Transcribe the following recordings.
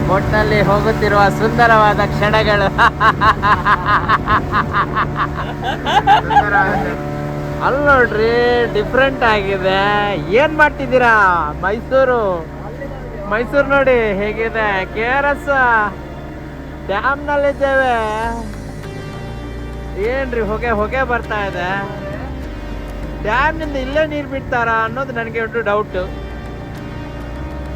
ಬೋಟ್ನಲ್ಲಿ ಹೋಗುತ್ತಿರುವ ಸುಂದರವಾದ ಕ್ಷಣಗಳು. ಅಲ್ಲಿ ನೋಡ್ರಿ ಡಿಫ್ರೆಂಟ್ ಆಗಿದೆ. ಏನ್ ಮಾಡ್ತಿದ್ದೀರಾ? ಮೈಸೂರು ನೋಡಿ ಹೇಗಿದೆ. KRS ಡ್ಯಾಮ್ ನಲ್ಲಿದ್ದೇವೆ. ಏನ್ರಿ ಹೊಗೆ ಬರ್ತಾ ಇದೆ. ಡ್ಯಾಮ್ ನಿಂದ ಇಲ್ಲೇ ನೀರು ಬಿಡ್ತಾರ ಅನ್ನೋದು ನನಗೆ ಒಂದು ಡೌಟ್.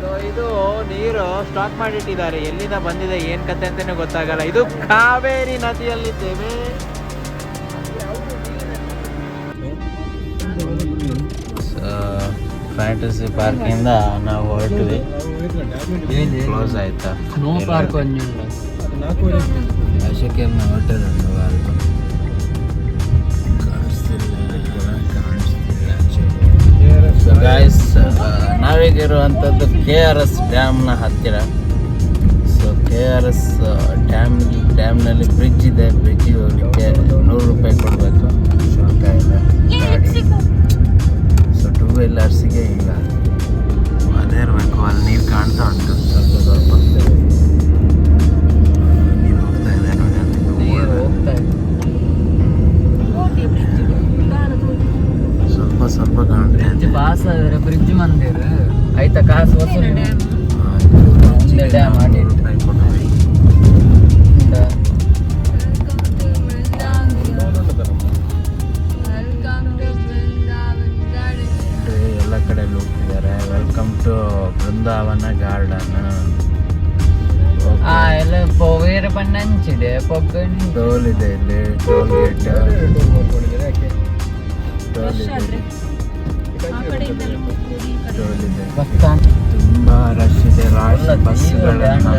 ಸೊ ಇದು ನೀರು ಸ್ಟಾಕ್ ಮಾಡಿಟ್ಟಿದ್ದಾರೆ. ಎಲ್ಲಿಂದ ಬಂದಿದೆ ಏನ್ ಕತೆ ಅಂತಾನೆ ಗೊತ್ತಾಗಲ್ಲ. ಇದು ಕಾವೇರಿ ನದಿಯಲ್ಲಿದ್ದೇವೆ. ಫ್ಯಾಂಟಸಿ ಪಾರ್ಕ್ ಇಂದ ನಾವು ಹೊರಟ್ವಿ. ಕ್ಲೋಸ್ ಆಯ್ತಾ? No park Ashoka hotel guys, ನಾವೀಗಿರುವಂಥದ್ದು KRS ಡ್ಯಾಮ್ನ ಹತ್ತಿರ. ಸೊ KRS ಡ್ಯಾಮ್ನಲ್ಲಿ ಬ್ರಿಡ್ಜ್ ಇದೆ. ಬ್ರಿಡ್ಜಿಗೆ ಹೋಗ್ಲಿಕ್ಕೆ 100 ರೂಪಾಯಿ ಕೊಡಬೇಕು, ಶುಲ್ಕ ಇದೆ ಗಾಡಿ. ಸೊ 2 ವೀಲರ್ಸಿಗೆ ಈಗ ಅದೇ ಇರಬೇಕು. ಅಲ್ಲಿ ನೀರು ಕಾಣ್ತಾ ಉಂಟು, ಸ್ವಲ್ಪ ನೀರು ಹೋಗ್ತಾ ಇದೆ ನೋಡಿ. ಸ್ವಲ್ಪ ಕಾಣ್ತಾ ಪಾಸ್ ಆದರೆ ಬ್ರಿಡ್ಜ್ ಮಂದಿರ ಆಯ್ತಾ. ಕಾಸು ವಸೂಲಿ ಡ್ಯಾಮ್ ಮಾಡಿ ಎಲ್ಲ ಕಡೆ ಹೋಗ್ತಿದ್ದಾರೆ. Welcome to Brindavan garden. ಎಲ್ಲ ಪೋವೇರ ಬಣ್ಣ ಹಂಚಿದೆ. ಟೋಲ್ ಇದೆ ಇಲ್ಲಿ, ಟೋಲ್ ಗೇಟ್ ತುಂಬಾ ರಶ್ ಇದೆ. ಬಸ್ಗಳನ್ನು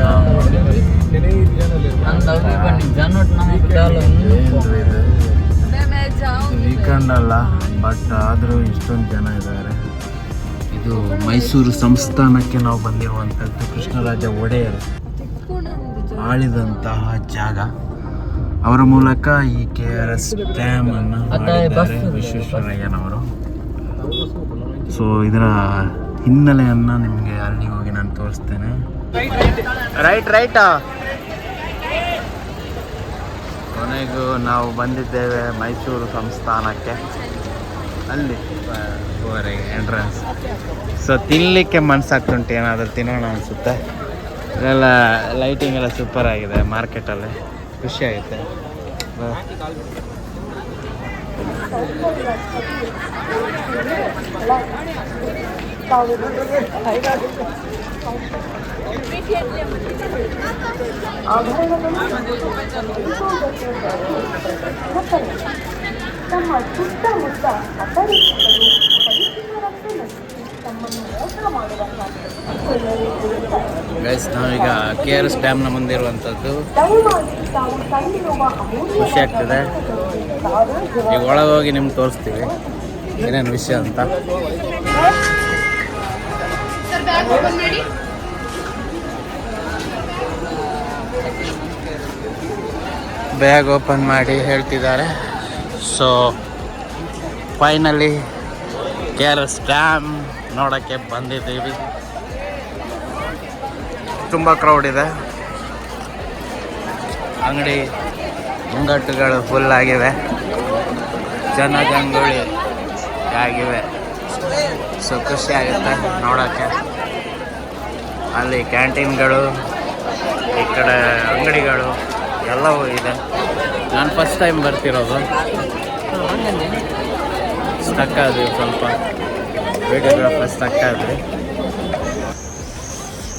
ವೀಕೆಂಡ್ ಅಲ್ಲ, ಬಟ್ ಆದರೂ ಇಷ್ಟೊಂದು ಜನ ಇದ್ದಾರೆ. ಇದು ಮೈಸೂರು ಸಂಸ್ಥಾನಕ್ಕೆ ನಾವು ಬಂದಿರುವಂಥದ್ದು. ಕೃಷ್ಣರಾಜ ಒಡೆಯರ್ ಆಳಿದಂತಹ ಜಾಗ. ಅವರ ಮೂಲಕ ಈ KRS ಡ್ಯಾಮ್ ಅನ್ನು ಮಾಡಿದ್ದಾರೆ ವಿಶ್ವೇಶ್ವರಯ್ಯನವರು. ಸೊ ಇದರ ಹಿನ್ನೆಲೆಯನ್ನು ನಿಮಗೆ ಅಲ್ಲಿ ಹೋಗಿ ನಾನು ತೋರಿಸ್ತೇನೆ. ರೈಟ್ ಕೊನೆಗೂ ನಾವು ಬಂದಿದ್ದೇವೆ ಮೈಸೂರು ಸಂಸ್ಥಾನಕ್ಕೆ. ಅಲ್ಲಿ ಹೊರಗೆ ಎಂಟ್ರೆನ್ಸ್. ಸೊ ತಿನ್ನಲಿಕ್ಕೆ ಮನಸ್ಸಾಗ್ತುಂಟು, ಏನಾದರೂ ತಿನ್ನೋಣ ಅನಿಸುತ್ತೆ. ಇದೆಲ್ಲ ಲೈಟಿಂಗ್ ಎಲ್ಲ ಸೂಪರ್ ಆಗಿದೆ. ಮಾರ್ಕೆಟಲ್ಲಿ ಖುಷಿ ಆಗುತ್ತೆ. ಗೈಸ್, ನಾವೀಗ KRS ಡ್ಯಾಮ್ನ ಮುಂದೆ ಇರುವಂಥದ್ದು. ಖುಷಿ ಆಗ್ತದೆ. ಈಗ ಒಳಗೆ ಹೋಗಿ ನಿಮ್ಗೆ ತೋರಿಸ್ತೀವಿ ಏನೇನು ವಿಷಯ ಅಂತ. ಬ್ಯಾಗ್ ಓಪನ್ ಮಾಡಿ ಹೇಳ್ತಿದ್ದಾರೆ. ಸೊ ಫೈನಲಿ KRS ಡ್ಯಾಮ್ ನೋಡೋಕ್ಕೆ ಬಂದಿದ್ದೀವಿ. ತುಂಬ ಕ್ರೌಡ್ ಇದೆ. ಅಂಗಡಿ ಮುಂಗಟ್ಟುಗಳು ಫುಲ್ ಆಗಿವೆ, ಜನಜಂಗುಳಿ ಆಗಿವೆ. ಸೊ ಖುಷಿ ಆಗುತ್ತೆ ನೋಡೋಕ್ಕೆ. ಅಲ್ಲಿ ಕ್ಯಾಂಟೀನ್ಗಳು, ಈ ಕಡೆ ಅಂಗಡಿಗಳು ಎಲ್ಲವೂ ಇದೆ. ನಾನು ಫಸ್ಟ್ ಟೈಮ್ ಬರ್ತಿರೋದು. ಸ್ಟಕ್ ಆದ್ವಿ, ಸ್ವಲ್ಪ ವಿಡಿಯೋಗ್ರಾಫರ್ ಸ್ಟಕ್ ಆದ್ವಿ.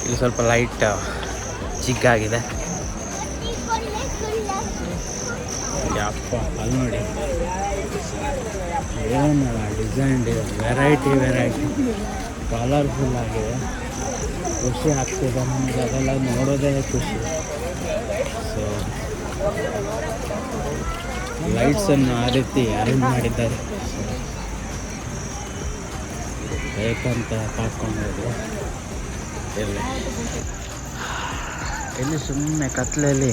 ಇಲ್ಲಿ ಸ್ವಲ್ಪ ಲೈಟ್ ಚಿಕ್ಕಾಗಿದೆ. ಯಪ್ಪ, ಅಲ್ಲಿ ನೋಡಿ ಏನು ಡಿಸೈನ್ ಇದೆ, ವೆರೈಟಿ ಕಲರ್ಫುಲ್ ಆಗಿದೆ. ಖುಷಿ ಆಗ್ತಿದೆ ನಮಗೆ, ಅದೆಲ್ಲ ನೋಡೋದೇ ಖುಷಿ. ಸೊ ಲೈಟ್ಸನ್ನು ಆ ರೀತಿ ಅರೇಂಜ್ ಮಾಡಿದ್ದಾರೆ. ಬೇಕಂತ ಹಾಕ್ಕೊಂಡಿದ್ರು. ಇಲ್ಲಿ ಸುಮ್ಮನೆ ಕತ್ಲೆಯಲ್ಲಿ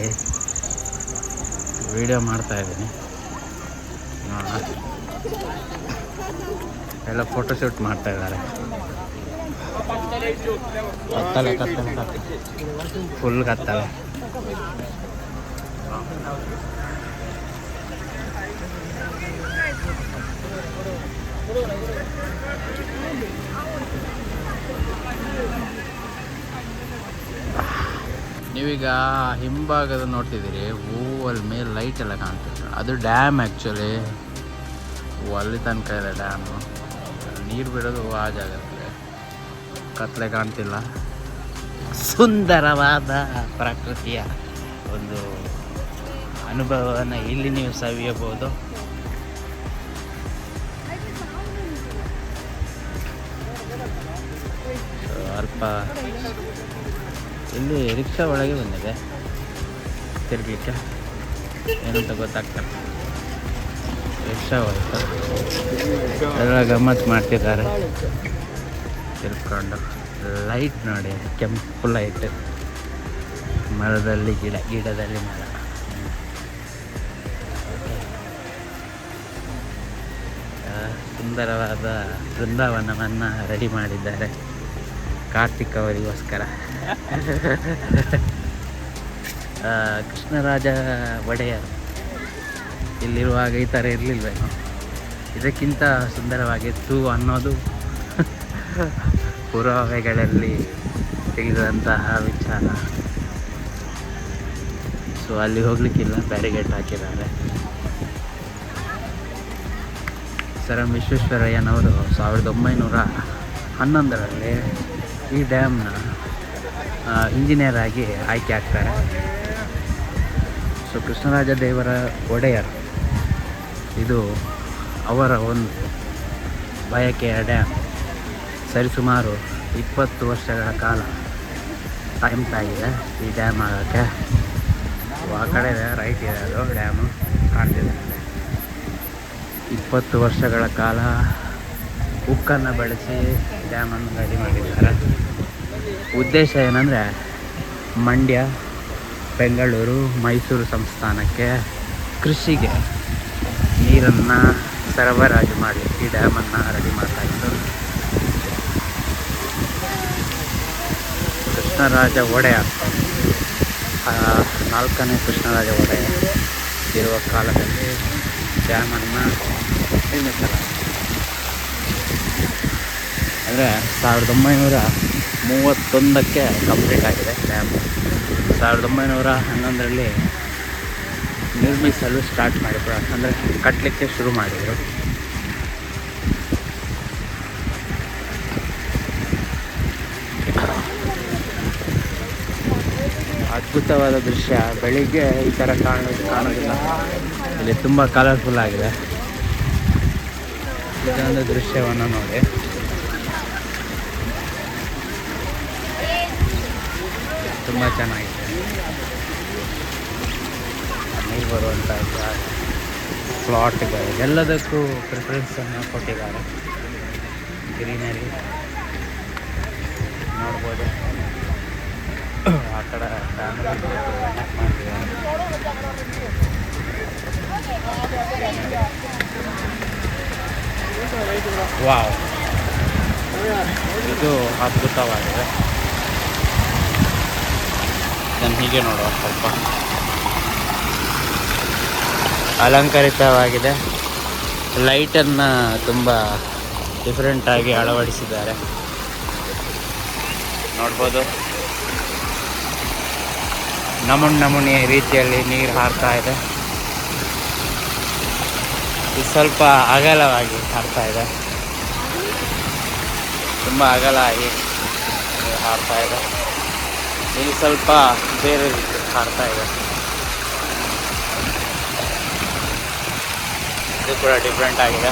ವಿಡಿಯೋ ಮಾಡ್ತಾ ಇದ್ದೀನಿ. ಎಲ್ಲ ಫೋಟೋಶೂಟ್ ಮಾಡ್ತಾ ಇದ್ದಾರೆ. ಕತ್ತಲೆ ಕತ್ತಲೆ ಫುಲ್ ಕತ್ತಲೆ. ನೀವೀಗ ಹಿಂಭಾಗದ ನೋಡ್ತಿದ್ದೀರಿ, ಅಲ್ಲಿ ಮೇಲೆ ಲೈಟ್ ಎಲ್ಲ ಕಾಣ್ತಿದೆ, ಅದು ಡ್ಯಾಮ್ ಆ್ಯಕ್ಚುಲಿ. ಅಲ್ಲಿ ತನಕ ಇದೆ ಡ್ಯಾಮು. ನೀರು ಬಿಡೋದು ಆ ಜಾಗದಲ್ಲಿ. ಕತ್ಲೆ ಕಾಣ್ತಿಲ್ಲ. ಸುಂದರವಾದ ಪ್ರಕೃತಿಯ ಒಂದು ಅನುಭವವನ್ನು ಇಲ್ಲಿ ನೀವು ಸವಿಯಬಹುದು. ಅಲ್ಪ ಇಲ್ಲಿ ರಿಕ್ಷಾ ಒಳಗೆ ಬಂದಿದೆ ತಿರ್ಗಲಿಕ್ಕೆ, ಏನಂತ ಗೊತ್ತಾಗ್ತದೆ. ರಿಕ್ಷಾ ಹೋಯ್ತು, ಎಲ್ಲ ಗಮ್ಮತ್ತು ಮಾಡ್ತಿದ್ದಾರೆ ತಿರ್ಕೊಂಡು. ಲೈಟ್ ನೋಡಿ, ಕೆಂಪು ಲೈಟ್, ಮರದಲ್ಲಿ ಗಿಡ, ಗಿಡದಲ್ಲಿ ಮರ. ಸುಂದರವಾದ ಬೃಂದಾವನವನ್ನು ರೆಡಿ ಮಾಡಿದ್ದಾರೆ ಕಾರ್ತಿಕ್ ಅವರಿಗೋಸ್ಕರ. ಕೃಷ್ಣರಾಜ ಒಡೆಯರ್ ಇಲ್ಲಿರುವಾಗ ಈ ಥರ ಇರಲಿಲ್ವೇನೋ, ಇದಕ್ಕಿಂತ ಸುಂದರವಾಗಿತ್ತು ಅನ್ನೋದು ಪುರಾವೆಗಳಲ್ಲಿ ತೆಗೆದಂತಹ ವಿಚಾರ. ಸೊ ಅಲ್ಲಿ ಹೋಗ್ಲಿಕ್ಕಿಲ್ಲ, ಬ್ಯಾರಿಗೇಟ್ ಹಾಕಿದ್ದಾರೆ. ಸರ್ ಎಂ ವಿಶ್ವೇಶ್ವರಯ್ಯನವರು 1911ರಲ್ಲಿ ಈ ಡ್ಯಾಮ್ನ ಇಂಜಿನಿಯರ್ ಆಗಿ ಆಯ್ಕೆ ಆಗ್ತಾರೆ. ಸೊ ಕೃಷ್ಣರಾಜ ದೇವರ ಒಡೆಯರ್, ಇದು ಅವರ ಒಂದು ಬಯಕೆಯ ಡ್ಯಾಮ್. ಸರಿಸುಮಾರು 20 ವರ್ಷಗಳ ಕಾಲ ಟೈಮ್ ತಾಗಿದೆ ಈ ಡ್ಯಾಮ್ ಆಗೋಕ್ಕೆ. ಆ ಕಡೆ ಇದೆ, ರೈಟ್ ಇದೆ, ಅದು ಡ್ಯಾಮು ಕಾಣ್ತಿದೆ. 20 ವರ್ಷಗಳ ಕಾಲ ಉಕ್ಕನ್ನು ಬಳಸಿ ಡ್ಯಾಮನ್ನು ರೆಡಿ ಮಾಡಿದ್ದಾರೆ. ಉದ್ದೇಶ ಏನಂದರೆ ಮಂಡ್ಯ, ಬೆಂಗಳೂರು, ಮೈಸೂರು ಸಂಸ್ಥಾನಕ್ಕೆ ಕೃಷಿಗೆ ನೀರನ್ನು ಸರಬರಾಜು ಮಾಡಿ ಈ ಡ್ಯಾಮನ್ನು ರೆಡಿ ಮಾಡ್ತಾಯಿತ್ತು. ಕೃಷ್ಣರಾಜ ಒಡೆಯರ್, 4ನೇ ಕೃಷ್ಣರಾಜ ಒಡೆಯರ್ ಇರುವ ಕಾಲದಲ್ಲಿ ಡ್ಯಾಮನ್ನು ನಿರ್ಮಿಸಲಾಗಿದೆ. ಅಂದರೆ 1931ಕ್ಕೆ ಕಂಪ್ಲೀಟ್ ಆಗಿದೆ ಡ್ಯಾಮು. 1911ರಲ್ಲಿ ನಿರ್ಮಿಸಲು ಸ್ಟಾರ್ಟ್ ಮಾಡಿದ್ರು, ಅಂದರೆ ಕಟ್ಟಲಿಕ್ಕೆ ಶುರು ಮಾಡಿದರು. ಅದ್ಭುತವಾದ ದೃಶ್ಯ. ಬೆಳಿಗ್ಗೆ ಈ ಥರ ಕಾಣೋದಿಲ್ಲ. ಇಲ್ಲಿ ತುಂಬ ಕಲರ್ಫುಲ್ ಆಗಿದೆ. ಇದೊಂದು ದೃಶ್ಯವನ್ನು ನೋಡಿ. ತುಂಬ ಚೆನ್ನಾಗಿದೆ. ನೀರು ಬರುವಂಥ ಪ್ಲಾಟ್ಗಳು ಎಲ್ಲದಕ್ಕೂ ಪ್ರಿಫರೆನ್ಸನ್ನು ಕೊಟ್ಟಿದ್ದಾರೆ. ಗ್ರೀನರಿ ನೋಡ್ಬೋದು. ಆ ಕಡೆ ವಾವ್, ಇದು ಅದ್ಭುತವಾಗಿದೆ. ನಾನು ಹೀಗೆ ನೋಡುವ, ಸ್ವಲ್ಪ ಅಲಂಕರಿತವಾಗಿದೆ. ಲೈಟನ್ನು ತುಂಬ ಡಿಫ್ರೆಂಟಾಗಿ ಅಳವಡಿಸಿದ್ದಾರೆ, ನೋಡ್ಬೋದು. ನಮೂನಿ ರೀತಿಯಲ್ಲಿ ನೀರು ಹಾರ್ತಾ ಇದೆ. ಇದು ಸ್ವಲ್ಪ ಅಗಲವಾಗಿ ಹಾರ್ತಾ ಇದೆ, ತುಂಬ ಅಗಲ ಆಗಿ ಹಾರ್ತಾ ಇದೆ. ಇಲ್ಲಿ ಸ್ವಲ್ಪ ಬೇರೆ ರೀತಿ ಹಾರ್ತಾ ಇದೆ. ಇದು ಕೂಡ ಡಿಫ್ರೆಂಟ್ ಆಗಿದೆ.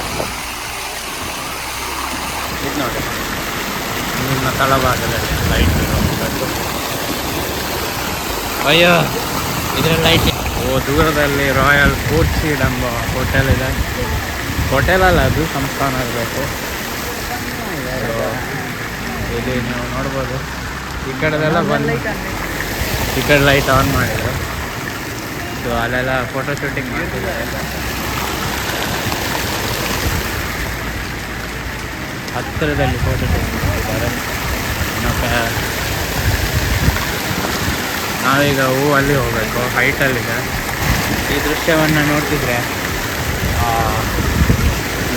ಇದು ನೋಡಿ, ನಿಮ್ಮ ತಳಭಾಗದಲ್ಲಿ ಲೈಟ್ ಇರುವಂಥದ್ದು. ಅಯ್ಯೋ, ಇದರ ಲೈಟ್. ದೂರದಲ್ಲಿ ರಾಯಲ್ ಫೋರ್ಟ್ ಸೀಡ್ ಎಂಬ ಹೋಟೆಲ್ ಇದೆ. ಹೋಟೆಲ್ ಅಲ್ಲ, ಅದು ಸಂಸ್ಥಾನ ಇರಬೇಕು. ಇಲ್ಲಿ ನೀವು ನೋಡ್ಬೋದು, ಈ ಕಡೆದೆಲ್ಲ ಬಂದು ಈ ಕಡೆ ಲೈಟ್ ಆನ್ ಮಾಡಿದ್ರು. ಸೊ ಅಲ್ಲೆಲ್ಲ ಫೋಟೋ ಶೂಟಿಂಗ್ ಮಾಡ್ತಿದ್ದಾರೆ. ಹತ್ತಿರದಲ್ಲಿ ಫೋಟೋ ಶೂಟಿಂಗ್ ಮಾಡ್ತಿದ್ದಾರೆ. ಮತ್ತು ನಾವೀಗ ಅಲ್ಲಿ ಹೋಗಬೇಕು, ಹೈಟಲ್ಲಿದೆ. ಈ ದೃಶ್ಯವನ್ನು ನೋಡ್ತಿದ್ರೆ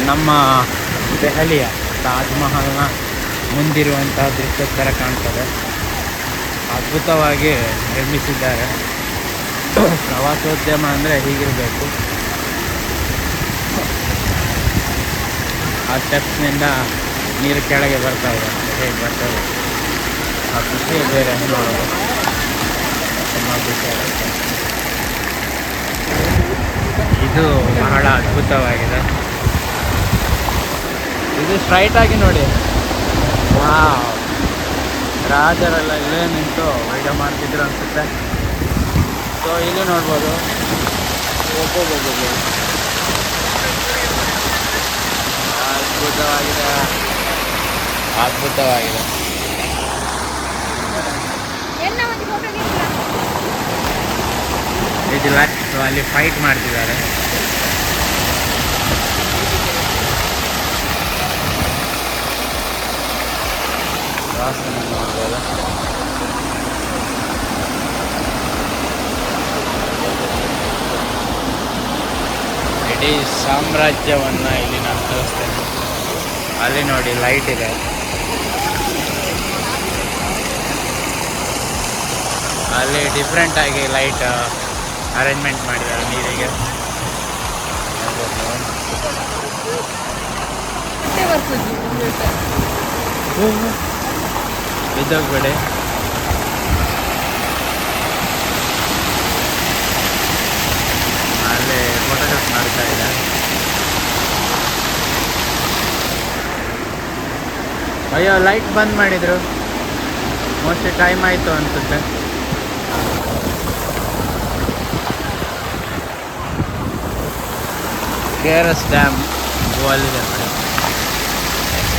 ನಮ್ಮ ದೆಹಲಿಯ ತಾಜ್ ಮಹಲ್ನ ಮುಂದಿರುವಂಥ ದೃಶ್ಯ ಥರ ಕಾಣ್ತದೆ. ಅದ್ಭುತವಾಗಿ ನಿರ್ಮಿಸಿದ್ದಾರೆ. ಪ್ರವಾಸೋದ್ಯಮ ಅಂದರೆ ಹೀಗಿರಬೇಕು. ಆ ಸ್ಟೆಪ್ಸ್ನಿಂದ ನೀರು ಕೆಳಗೆ ಬರ್ತಾ ಇದೆ, ಹೇಗೆ ಬರ್ತದೆ ಆ ಖುಷಿ ಬೇರೆ ನೋಡೋದು, ತುಂಬ ಖುಷಿ ಆಗುತ್ತೆ. ಇದು ಬಹಳ ಅದ್ಭುತವಾಗಿದೆ. ಇದು ಸ್ಟ್ರೈಟ್ ಆಗಿ ನೋಡಿ. ವಾವ್, ರಾಜರೆಲ್ಲ ಇಲ್ಲೇ ನಿಂತು ವಿಡಿಯೋ ಮಾಡ್ತಿದ್ರು ಅನಿಸುತ್ತೆ. ಸೊ ಇಲ್ಲಿ ನೋಡ್ಬೋದು. ಅದ್ಭುತವಾಗಿದೆ, ಅದ್ಭುತವಾಗಿದೆ. ಇದಿಲ್ಲ, ಅಲ್ಲಿ ಫೈಟ್ ಮಾಡ್ತಿದ್ದಾರೆ. ನೋಡ್ಬೋದು. ಇಡೀ ಸಾಮ್ರಾಜ್ಯವನ್ನು ಇಲ್ಲಿ ನಾನು ತೋರಿಸ್ತೇನೆ. ಅಲ್ಲಿ ನೋಡಿ ಲೈಟ್ ಇದೆ. ಅಲ್ಲಿ ಡಿಫ್ರೆಂಟ್ ಆಗಿ ಲೈಟ್ ಅರೇಂಜ್ಮೆಂಟ್ ಮಾಡಿದ್ದಾರೆ ನೀರಿಗೆ. ಬಿದ್ದೋಗ್ಬೇಡಿ. ಅಲ್ಲಿ ಫೋಟೋಶೂಟ್ ಮಾಡ್ತಾ ಇದೆ. ಅಯ್ಯೋ, ಲೈಟ್ ಬಂದ್ ಮಾಡಿದ್ರು. ಮೋಸ್ಟ್ಲಿ ಟೈಮ್ ಆಯಿತು ಅನ್ಸುತ್ತೆ. KRS ಡ್ಯಾಮ್ ಅಲ್ಲಿದೆ ನೋಡಿ.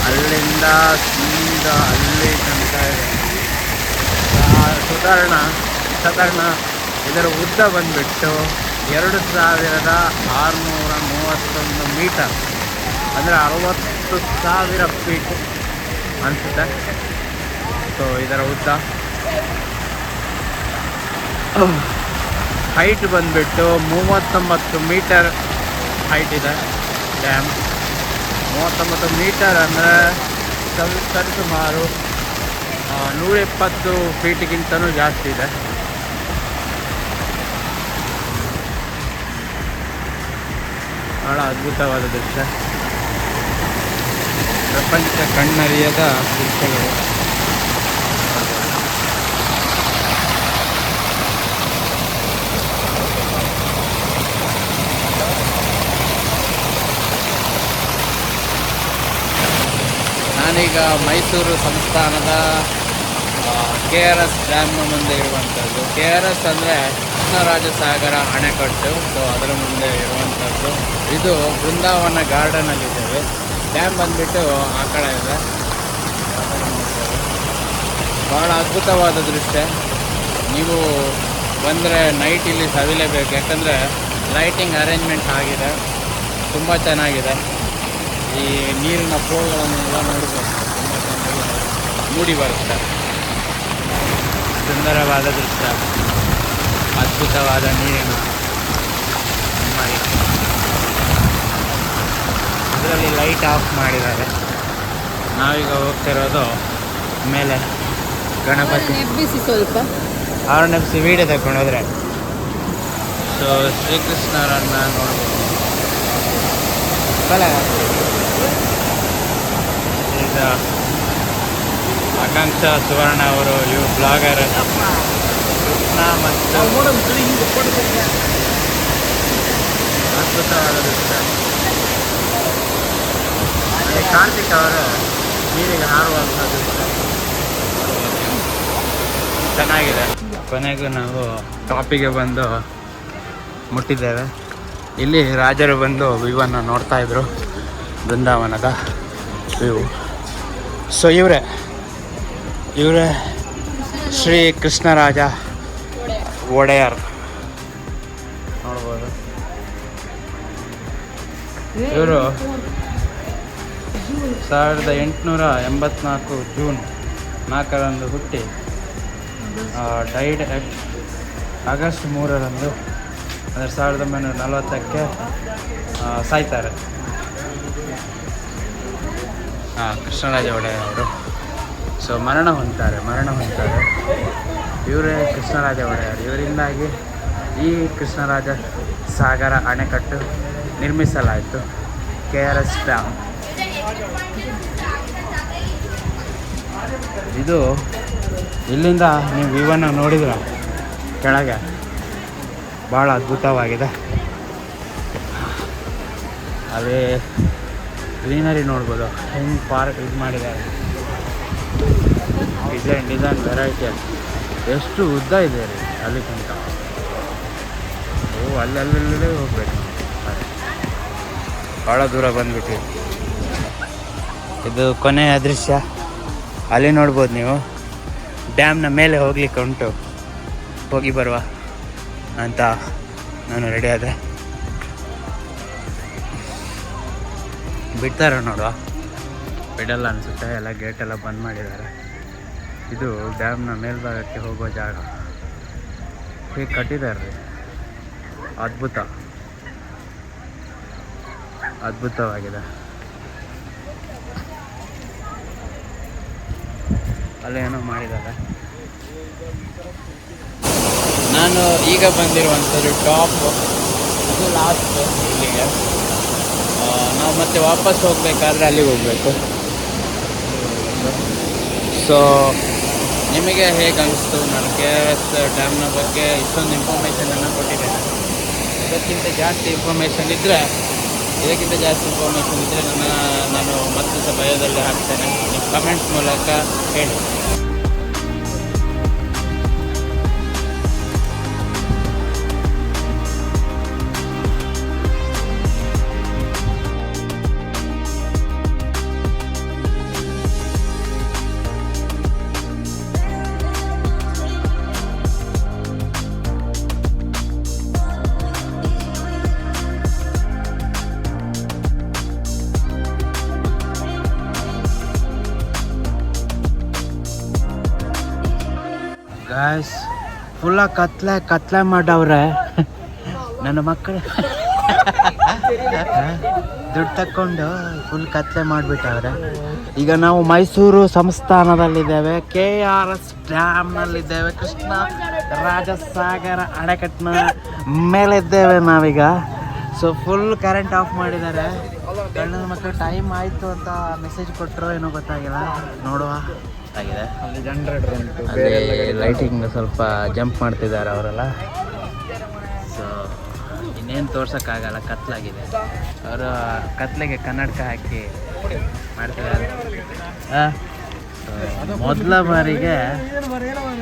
ಅಲ್ಲಿಂದ ಸೀದಾ ಅಲ್ಲಿ ತನಕ ಇದೆ. ಸಾಧಾರಣ ಇದರ ಉದ್ದ ಬಂದುಬಿಟ್ಟು 2631 ಮೀಟರ್, ಅಂದರೆ 60,000 ಫೀಟ್ ಅನಿಸುತ್ತೆ. ಸೊ ಇದರ ಉದ್ದ. ಹೈಟ್ ಬಂದುಬಿಟ್ಟು 39 ಮೀಟರ್ ಹೈಟ್ ಇದೆ ಡ್ಯಾಮ್. 39 ಮೀಟರ್ ಅಂದರೆ ಸರಿಸುಮಾರು 120 ಫೀಟ್ಗಿಂತನೂ ಜಾಸ್ತಿ ಇದೆ. ಬಹಳ ಅದ್ಭುತವಾದ ದೃಶ್ಯ, ಪ್ರಪಂಚ ಕಣ್ಣರಿಯದ ದೃಶ್ಯಗಳು. ನಾನೀಗ ಮೈಸೂರು ಸಂಸ್ಥಾನದ KRS ಡ್ಯಾಮ್ನ ಮುಂದೆ ಇರುವಂಥದ್ದು. KRS ಅಂದರೆ ಕೃಷ್ಣರಾಜಸಾಗರ ಅಣೆಕಟ್ಟು. ಸೊ ಅದರ ಮುಂದೆ ಇರುವಂಥದ್ದು. ಇದು ಬೃಂದಾವನ ಗಾರ್ಡನಲ್ಲಿದ್ದೇವೆ. ಡ್ಯಾಮ್ ಬಂದುಬಿಟ್ಟು ಆ ಕಡೆ ಇದೆ. ಭಾಳ ಅದ್ಭುತವಾದ ದೃಶ್ಯ. ನೀವು ಬಂದರೆ ನೈಟ್ ಇಲ್ಲಿ ಸವಿಲೇಬೇಕು, ಯಾಕಂದರೆ ಲೈಟಿಂಗ್ ಅರೇಂಜ್ಮೆಂಟ್ ಆಗಿದೆ, ತುಂಬ ಚೆನ್ನಾಗಿದೆ. ಈ ನೀರಿನ ಫ್ಲೋಗಳನ್ನೆಲ್ಲ ನೋಡ್ಬೋದು, ತುಂಬ ಚೆನ್ನಾಗಿ ಮೂಡಿ ಬರುತ್ತೆ. ಸುಂದರವಾದ ದೃಶ್ಯ, ಅದ್ಭುತವಾದ ನೀರಿನ ಮರಿ. ಇದರಲ್ಲಿ ಲೈಟ್ ಆಫ್ ಮಾಡಿದ್ದಾರೆ. ನಾವೀಗ ಹೋಗ್ತಿರೋದು ಮೇಲೆ ಗಣಪತಿ. ಸ್ವಲ್ಪ ಅವ್ರನ್ನ ಎಬ್ಬಿಸಿ ವೀಡಿಯೋ ತಗೊಂಡೋದ್ರೆ. ಸೊ ಶ್ರೀಕೃಷ್ಣರನ್ನು ನೋಡ್ಬೋದು. ಈಗ ಆಕಾಂಕ್ಷಾ ಸುವರ್ಣ ಅವರು ಇವು ಬ್ಲಾಗರ್ ಕೃಷ್ಣ ಮತ್ತು ಅದ್ಭುತವಾದ ದೃಶ್ಯ. ಕಾರ್ತಿಕ್ ಅವರು ನೀರಿಗೆ ಹಾರುವಂಥ ದೃಶ್ಯ ಚೆನ್ನಾಗಿದೆ. ಕೊನೆಗೂ ನಾವು ಟಾಪಿಗೆ ಬಂದು ಮುಟ್ಟಿದ್ದೇವೆ. ಇಲ್ಲಿ ರಾಜರು ಬಂದು ವ್ಯೂವನ್ನು ನೋಡ್ತಾ ಇದ್ರು, ಬೃಂದಾವನದ ವ್ಯೂ. ಸೊ ಇವರೇ ಶ್ರೀ ಕೃಷ್ಣರಾಜ ಒಡೆಯರ್ ನೋಡ್ಬೋದು. ಇವರು 1884 ಜೂನ್ 4ರಂದು ಹುಟ್ಟಿ ಡೈಡ್ ಎಟ್ ಆಗಸ್ಟ್ 3ರಂದು ಅಂದರೆ 1940ಕ್ಕೆ ಸಾಯ್ತಾರೆ. ಕೃಷ್ಣರಾಜ ಒಡೆಯರ್ ಅವರು ಸೊ ಮರಣ ಹೊಂದ್ತಾರೆ. ಇವರೇ ಕೃಷ್ಣರಾಜ ಒಡೆಯರ್. ಇವರಿಂದಾಗಿ ಈ ಕೃಷ್ಣರಾಜ ಸಾಗರ ಅಣೆಕಟ್ಟು ನಿರ್ಮಿಸಲಾಯಿತು. KRS dam. ಇದು ಇಲ್ಲಿಂದ ನೀವು ವ್ಯೂವನ್ನು ನೋಡಿದ್ರೆ ಕೆಳಗೆ ಭಾಳ ಅದ್ಭುತವಾಗಿದೆ. ಅದೇ ಗ್ರೀನರಿ ನೋಡ್ಬೋದು, ಹೆಂಗೆ ಪಾರ್ಕ್ ಇದು ಮಾಡಿದ್ದಾರೆ. ಡಿಸೈನ್ ವೆರೈಟಿ ಎಷ್ಟು ಉದ್ದ ಇದೆ ರೀ ಅಲ್ಲಿ ತನಕ. ಅಲ್ಲಲ್ಲೇ ಹೋಗ್ಬೇಕು. ಭಾಳ ದೂರ ಬಂದ್ಬಿಟ್ಟು ಇದು ಕೊನೆಯ ದೃಶ್ಯ. ಅಲ್ಲಿ ನೋಡ್ಬೋದು ನೀವು. ಡ್ಯಾಮ್ನ ಮೇಲೆ ಹೋಗ್ಲಿಕ್ಕೆ ಉಂಟು. ಹೋಗಿ ಬರುವ ಅಂತ ನಾನು ರೆಡಿ ಆದೆ. ಬಿಡ್ತಾರ ನೋಡುವ. ಬಿಡಲ್ಲ ಅನಿಸುತ್ತೆ, ಎಲ್ಲ ಗೇಟೆಲ್ಲ ಬಂದ್ ಮಾಡಿದ್ದಾರೆ. ಇದು ಡ್ಯಾಮ್ನ ಮೇಲ್ಭಾಗಕ್ಕೆ ಹೋಗೋ ಜಾಗ. ಹೀಗೆ ಕಟ್ಟಿದ್ದಾರೆ. ಅದ್ಭುತವಾಗಿದೆ. ಅಲ್ಲೇನೋ ಮಾಡಿದ್ದಾರೆ. ನಾನು ಈಗ ಬಂದಿರುವಂಥದ್ದು ಟಾಪ್, ಇದು ಲಾಸ್ಟ್. ಇಲ್ಲಿಗೆ ನಾವು ಮತ್ತೆ ವಾಪಸ್ ಹೋಗಬೇಕಾದ್ರೆ ಅಲ್ಲಿಗೆ ಹೋಗಬೇಕು. ಸೊ ನಿಮಗೆ ಹೇಗೆ ಅನಿಸ್ತು? ನಾನು KRS ಡ್ಯಾಮ್ನ ಬಗ್ಗೆ ಇಷ್ಟೊಂದು ಇನ್ಫಾರ್ಮೇಷನನ್ನು ಕೊಟ್ಟಿದ್ದೇನೆ. ಇದಕ್ಕಿಂತ ಜಾಸ್ತಿ ಇನ್ಫಾರ್ಮೇಷನ್ ಇದ್ದರೆ ನಾನು ಮತ್ತೆ ಸಹ ಬಯೋದಲ್ಲಿ ಹಾಕ್ತೇನೆ. ನೀವು ಕಮೆಂಟ್ಸ್ ಮೂಲಕ ಹೇಳಿ. ಗಾಯ್ಸ್, ಫುಲ್ಲ ಕತ್ಲೆ ಮಾಡವ್ರೆ ನನ್ನ ಮಕ್ಕಳು. ದುಡ್ಡು ತಕ್ಕೊಂಡು ಫುಲ್ ಕತ್ಲೆ ಮಾಡಿಬಿಟ್ಟವ್ರೆ. ಈಗ ನಾವು ಮೈಸೂರು ಸಂಸ್ಥಾನದಲ್ಲಿದ್ದೇವೆ. KRS ಡ್ಯಾಮ್ನಲ್ಲಿದ್ದೇವೆ. ಕೃಷ್ಣ ರಾಜ ಸಾಗರ ಅಣೆಕಟ್ಟಿನ ಮೇಲಿದ್ದೇವೆ ನಾವೀಗ. ಸೊ ಫುಲ್ ಕರೆಂಟ್ ಆಫ್ ಮಾಡಿದ್ದಾರೆ. ಗಂಡನ ಮಕ್ಕಳು ಟೈಮ್ ಆಯಿತು ಅಂತ ಮೆಸೇಜ್ ಕೊಟ್ಟರು, ಏನೋ ಗೊತ್ತಾಗಿಲ್ಲ. ನೋಡುವ ಆಗಿದೆ. ಅಲ್ಲಿ ಜನರೇಟರ್ ಉಂಟು, ಅಲ್ಲಿ ಲೈಟಿಂಗ್ ಸ್ವಲ್ಪ ಜಂಪ್ ಮಾಡ್ತಿದ್ದಾರೆ ಅವರೆಲ್ಲ. ಸೊ ಇನ್ನೇನು ತೋರ್ಸೋಕ್ಕಾಗಲ್ಲ, ಕತ್ಲಾಗಿದೆ. ಅವರು ಕತ್ಲೆಗೆ ಕನ್ನಡಕ ಹಾಕಿ ಮಾಡ್ತಿದ್ದಾರೆ. ಮೊದಲ ಬಾರಿಗೆ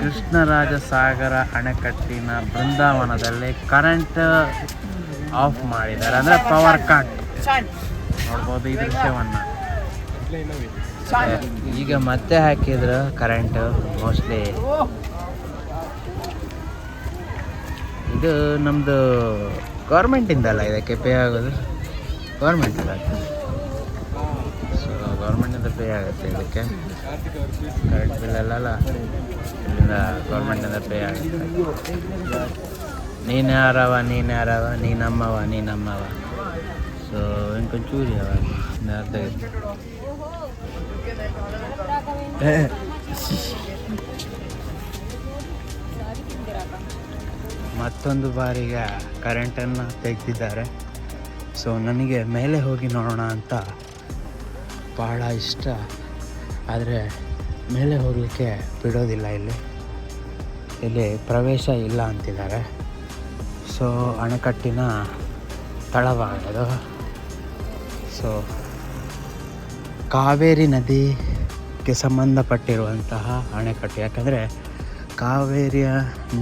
ಕೃಷ್ಣರಾಜ ಸಾಗರ ಅಣೆಕಟ್ಟಿನ ಬೃಂದಾವನದಲ್ಲಿ ಕರೆಂಟ್ ಆಫ್ ಮಾಡಿದ್ದಾರೆ, ಅಂದರೆ ಪವರ್ ಕಟ್. ನೋಡ್ಬೋದು ಈ ದೃಶ್ಯವನ್ನು. ಈಗ ಮತ್ತೆ ಹಾಕಿದ್ರು ಕರೆಂಟು. ಮೋಸ್ಟ್ಲಿ ಇದು ನಮ್ಮದು ಗೌರ್ಮೆಂಟಿಂದಲ್ಲ ಇದಕ್ಕೆ ಪೇ ಆಗೋದು, ಗೌರ್ಮೆಂಟಿಂದ. ಸೊ ಗೌರ್ಮೆಂಟಿಂದ ಪೇ ಆಗುತ್ತೆ ಇದಕ್ಕೆ. ಕರೆಂಟ್ ಬಿಲ್ ಎಲ್ಲ ಇಲ್ಲಿಂದ ಗೌರ್ಮೆಂಟಿಂದ ಪೇ ಆಗುತ್ತೆ. ನೀನು ಯಾರವ ನೀನಮ್ಮವ. ಸೊ ಇಂಕೊಂಚೂರಿ ಅವ ಅರ್ಧ ಮತ್ತೊಂದು ಬಾರಿಗೆ ಕರೆಂಟನ್ನು ತೆಗೆದಿದ್ದಾರೆ. ಸೊ ನನಗೆ ಮೇಲೆ ಹೋಗಿ ನೋಡೋಣ ಅಂತ ಭಾಳ ಇಷ್ಟ, ಆದರೆ ಮೇಲೆ ಹೋಗಲಿಕ್ಕೆ ಬಿಡೋದಿಲ್ಲ. ಇಲ್ಲಿ ಪ್ರವೇಶ ಇಲ್ಲ ಅಂತಿದ್ದಾರೆ. ಸೊ ಅಣೆಕಟ್ಟಿನ ತಳವಾಗದು. ಸೊ ಕಾವೇರಿ ನದಿಗೆ ಸಂಬಂಧಪಟ್ಟಿರುವಂತಹ ಅಣೆಕಟ್ಟು. ಯಾಕಂದರೆ ಕಾವೇರಿಯ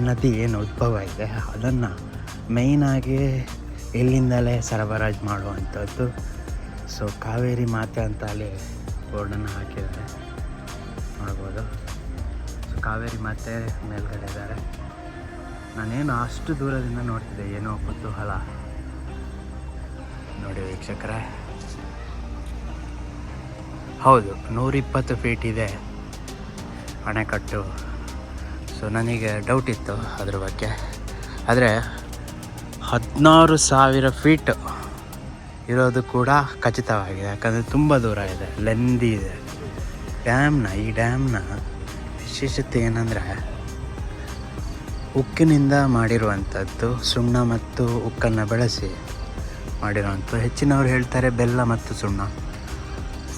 ನದಿ ಏನು ಉದ್ಭವ ಇದೆ ಅದನ್ನು ಮೇಯ್ನಾಗಿ ಇಲ್ಲಿಂದಲೇ ಸರಬರಾಜು ಮಾಡುವಂಥದ್ದು. ಸೊ ಕಾವೇರಿ ಮಾತೆ ಅಂತ ಅಲ್ಲಿ ಬೋರ್ಡನ್ನು ಹಾಕಿದ್ದಾರೆ, ನೋಡ್ಬೋದು. ಸೊ ಕಾವೇರಿ ಮಾತೆ ಮೇಲ್ಗಡೆ ಇದ್ದಾರೆ. ನಾನೇನು ಅಷ್ಟು ದೂರದಿಂದ ನೋಡ್ತಿದ್ದೆ, ಏನೋ ಕುತೂಹಲ. ನೋಡಿ ವೀಕ್ಷಕರೇ, ಹೌದು 120 ಫೀಟ್ ಇದೆ ಅಣೆಕಟ್ಟು. ಸೊ ನನಗೆ ಡೌಟ್ ಇತ್ತು ಅದ್ರ ಬಗ್ಗೆ. ಆದರೆ 16,000 ಫೀಟ್ ಇರೋದು ಕೂಡ ಖಚಿತವಾಗಿದೆ, ಯಾಕಂದರೆ ತುಂಬ ದೂರ ಇದೆ, ಲೆಂದಿ ಇದೆ. ಈ ಡ್ಯಾಮ್ನ ವಿಶೇಷತೆ ಏನಂದರೆ ಉಕ್ಕಿನಿಂದ ಮಾಡಿರುವಂಥದ್ದು, ಸುಣ್ಣ ಮತ್ತು ಉಕ್ಕನ್ನು ಬಳಸಿ ಮಾಡಿರುವಂಥದ್ದು. ಹೆಚ್ಚಿನವರು ಹೇಳ್ತಾರೆ ಬೆಲ್ಲ ಮತ್ತು ಸುಣ್ಣ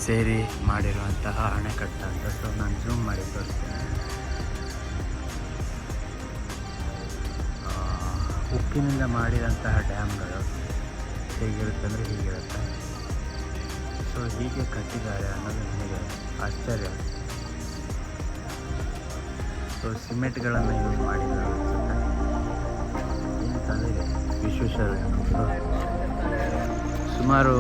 ಸೇರಿ ಮಾಡಿರುವಂತಹ ಅಣೆಕಟ್ಟು ಅಂತ. ಸೊ ನಾನು ಜೂಮ್ ಮಾಡಿ ತೋರಿಸ್ತೇನೆ. ಉಕ್ಕಿನಿಂದ ಮಾಡಿದಂತಹ ಡ್ಯಾಮ್ಗಳು ಹೇಗಿರುತ್ತೆ ಅಂದರೆ ಹೀಗಿರುತ್ತೆ. ಸೊ ಹೀಗೆ ಕಟ್ಟಿದ್ದಾರೆ ಅನ್ನೋದು ನನಗೆ ಆಶ್ಚರ್ಯ. ಸೊ ಸಿಮೆಂಟ್ಗಳನ್ನು ಯೂಸ್ ಮಾಡಿದ್ದಾರೆ ಅನಿಸುತ್ತೆ. ಇಂಥದ್ದಿದೆ ವಿಶ್ವೇಶ್ವರ. ಸುಮಾರು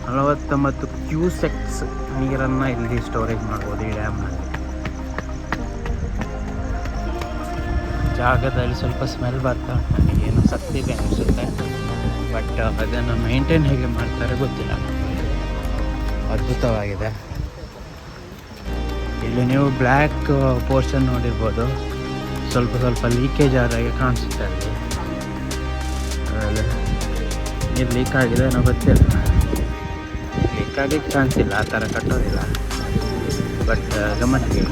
49 ಕ್ಯೂಸೆಕ್ಸ್ ನೀರನ್ನು ಇಲ್ಲಿ ಸ್ಟೋರೇಜ್ ಮಾಡ್ಬೋದು ಈ ಡ್ಯಾಮ್ನಲ್ಲಿ. ಜಾಗದಲ್ಲಿ ಸ್ವಲ್ಪ ಸ್ಮೆಲ್ ಬರ್ತಾ ನನಗೇನು ಸತ್ತಿದೆ ಅನಿಸುತ್ತೆ, ಬಟ್ ಅದನ್ನು ಮೇಂಟೈನ್ ಹೇಗೆ ಮಾಡ್ತಾರೆ ಗೊತ್ತಿಲ್ಲ. ಅದ್ಭುತವಾಗಿದೆ. ಇಲ್ಲಿ ನೀವು ಬ್ಲ್ಯಾಕ್ ಪೋರ್ಷನ್ ನೋಡಿರ್ಬೋದು, ಸ್ವಲ್ಪ ಲೀಕೇಜ್ ಆದಾಗೆ ಕಾಣಿಸುತ್ತೆ. ಅಲ್ಲಿ ನೀರು ಲೀಕ್ ಆಗಿದೆ ಏನೋ ಗೊತ್ತಿಲ್ಲ, ಲೀಕ್ ಆಗಲಿಕ್ಕೆ ಚಾನ್ಸ್ ಇಲ್ಲ, ಆ ಥರ ಕಟ್ಟೋದಿಲ್ಲ. ಬಟ್ ಗಮನಕ್ಕೆ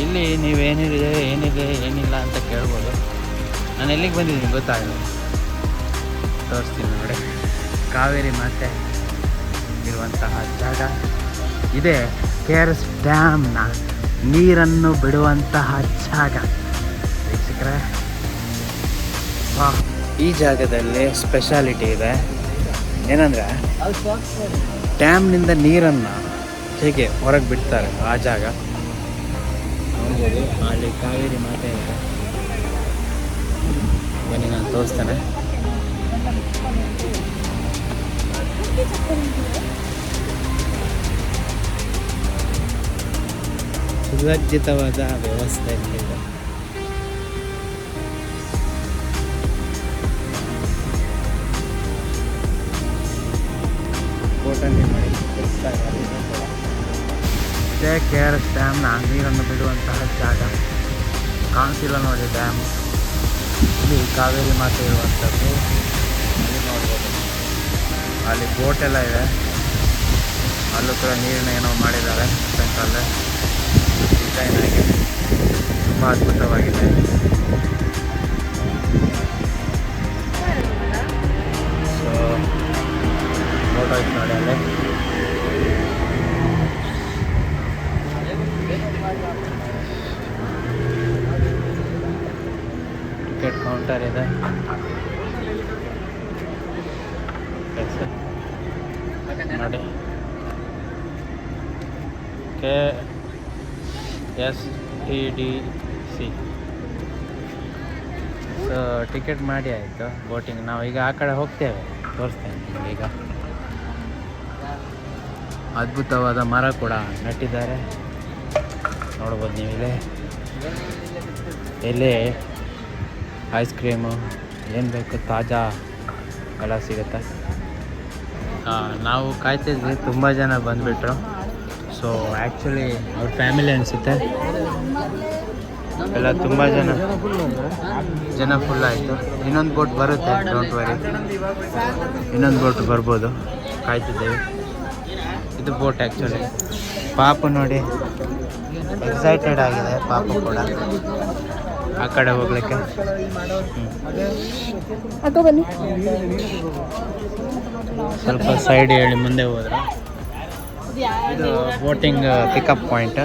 ಇಲ್ಲಿ ಏನಿಲ್ಲ ಅಂತ ಕೇಳ್ಬೋದು. ನಾನು ಎಲ್ಲಿಗೆ ಬಂದಿದ್ದೀನಿ ಗೊತ್ತಾಗಲ್ಲ, ತೋರಿಸ್ತೀನಿ ನೋಡಿ. ಕಾವೇರಿ ಮಾತೆ ಇರುವಂತಹ ಜಾಗ ಇದೆ, KRS ಡ್ಯಾಮ್ನ ನೀರನ್ನು ಬಿಡುವಂತಹ ಜಾಗ ವೀಕ್ಷಕರೇ. ಈ ಜಾಗದಲ್ಲಿ ಸ್ಪೆಷಾಲಿಟಿ ಇದೆ, ಏನಂದರೆ ಡ್ಯಾಮ್ನಿಂದ ನೀರನ್ನು ಹೇಗೆ ಹೊರಗೆ ಬಿಡ್ತಾರೆ ಆ ಜಾಗ ನೋಡ್ಬೋದು. ಅಲ್ಲಿ ಕಾವೇರಿ ಮಾತೆ ಇದೆ, ಬನ್ನಿ ನಾನು ತೋರಿಸ್ತೇನೆ. ಸುಸಜ್ಜಿತವಾದ ವ್ಯವಸ್ಥೆ ಇದೆ. ಇದೇ KRS ಡ್ಯಾಮ್ನ ನೀರನ್ನು ಬಿಡುವಂತಹ ಜಾಗ. ಕಾಣಿಸಿಲ್ಲ ನೋಡಿ ಡ್ಯಾಮ್, ಇಲ್ಲಿ ಕಾವೇರಿ ಮಾತೆ ಇರುವಂಥದ್ದು ಅಲ್ಲಿ ನೋಡ್ಬೋದು. ಅಲ್ಲಿ ಬೋಟ್ ಎಲ್ಲ ಇದೆ, ಅಲ್ಲೂ ಕೂಡ ನೀರನ್ನ ಏನೋ ಮಾಡಿದ್ದಾರೆ ಸೆಂಟ್ರಲ್ಲೇ ಡಿಸೈನ್ ಆಗಿ. ತುಂಬ ಅದ್ಭುತವಾಗಿದೆ. ಸೊ ಫೋಟೋ ಇತ್ತು ನೋಡಿ ಅಲ್ಲೇ. ಟಿಕೆಟ್ ಕೌಂಟರ್ ಇದೆ. ನೋಡಿ KSTDC. ಸೊ ಟಿಕೆಟ್ ಮಾಡಿ ಆಯಿತು ಬೋಟಿಂಗ್. ನಾವು ಈಗ ಆ ಕಡೆ ಹೋಗ್ತೇವೆ, ತೋರಿಸ್ತೇನೆ ನಿಮಗೆ. ಈಗ ಅದ್ಭುತವಾದ ಮರ ಕೂಡ ನೆಟ್ಟಿದ್ದಾರೆ, ನೋಡ್ಬೋದು ನೀವು. ಇಲ್ಲಿ ಐಸ್ ಕ್ರೀಮು ಏನು ಬೇಕು ತಾಜಾ ಎಲ್ಲ ಸಿಗುತ್ತೆ. ನಾವು ಕಾಯ್ತಿದ್ವಿ, ತುಂಬ ಜನ ಬಂದುಬಿಟ್ರು. ಸೊ ಆ್ಯಕ್ಚುಲಿ ಅವ್ರ ಫ್ಯಾಮಿಲಿ ಅನಿಸುತ್ತೆ ಎಲ್ಲ. ತುಂಬ ಜನ ಫುಲ್ ಆಯಿತು. ಇನ್ನೊಂದು ಬೋಟ್ ಬರುತ್ತೆ, ಡೋಂಟ್ ವರಿ, ಇನ್ನೊಂದು ಬೋಟ್ ಬರ್ಬೋದು. ಕಾಯ್ತಿದ್ದೇವೆ. ಇದು ಬೋಟ್ ಆ್ಯಕ್ಚುಲಿ. ಪಾಪು ನೋಡಿ ಎಕ್ಸೈಟೆಡ್ ಆಗಿದೆ, ಪಾಪು ಕೂಡ ಆ ಕಡೆ ಹೋಗ್ಲಿಕ್ಕೆ. ಸ್ವಲ್ಪ ಸೈಡ್ ಹೇಳಿ ಮುಂದೆ ಹೋದ್ರೆ ಇದು ಬೋಟಿಂಗ್ ಪಿಕಪ್ ಪಾಯಿಂಟ್.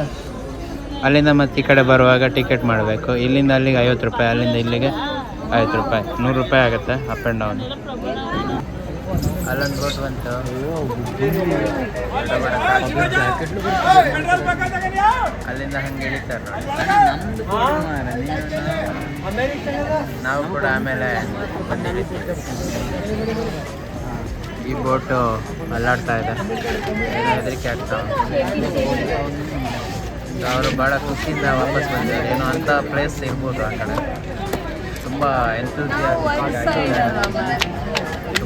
ಅಲ್ಲಿಂದ ಮತ್ತೆ ಈ ಕಡೆ ಬರುವಾಗ ಟಿಕೆಟ್ ಮಾಡಬೇಕು. ಇಲ್ಲಿಂದ ಅಲ್ಲಿಗೆ 50 ರೂಪಾಯಿ, ಅಲ್ಲಿಂದ ಇಲ್ಲಿಗೆ 50 ರೂಪಾಯಿ, 100 ರೂಪಾಯಿ ಆಗುತ್ತೆ ಅಪ್ ಆ್ಯಂಡ್ ಡೌನ್. ಅಲ್ಲೊಂದು ಬೋಟ್ ಬಂತು, ಅಲ್ಲಿಂದ ಹಂಗೆ ಇಳಿತಾರೆ ನೋಡಿ. ನಾವು ಕೂಡ ಆಮೇಲೆ ಈ ಬೋಟು ಅಲ್ಲಾಡ್ತಾ ಇದೆ, ಹೆದರಿಕೆ ಆಗ್ತಾ. ಅವರು ಭಾಳ ಖುಷಿಯಿಂದ ವಾಪಸ್ ಬಂದಿದ್ದಾರೆ. ಏನೋ ಅಂಥ ಪ್ಲೇಸ್ ಇರ್ಬೋದು ಆ ಕಡೆ. ತುಂಬ ಎಂಥೂಸಿಯಾಸ್ಟಿಕ್ ಆಗಿ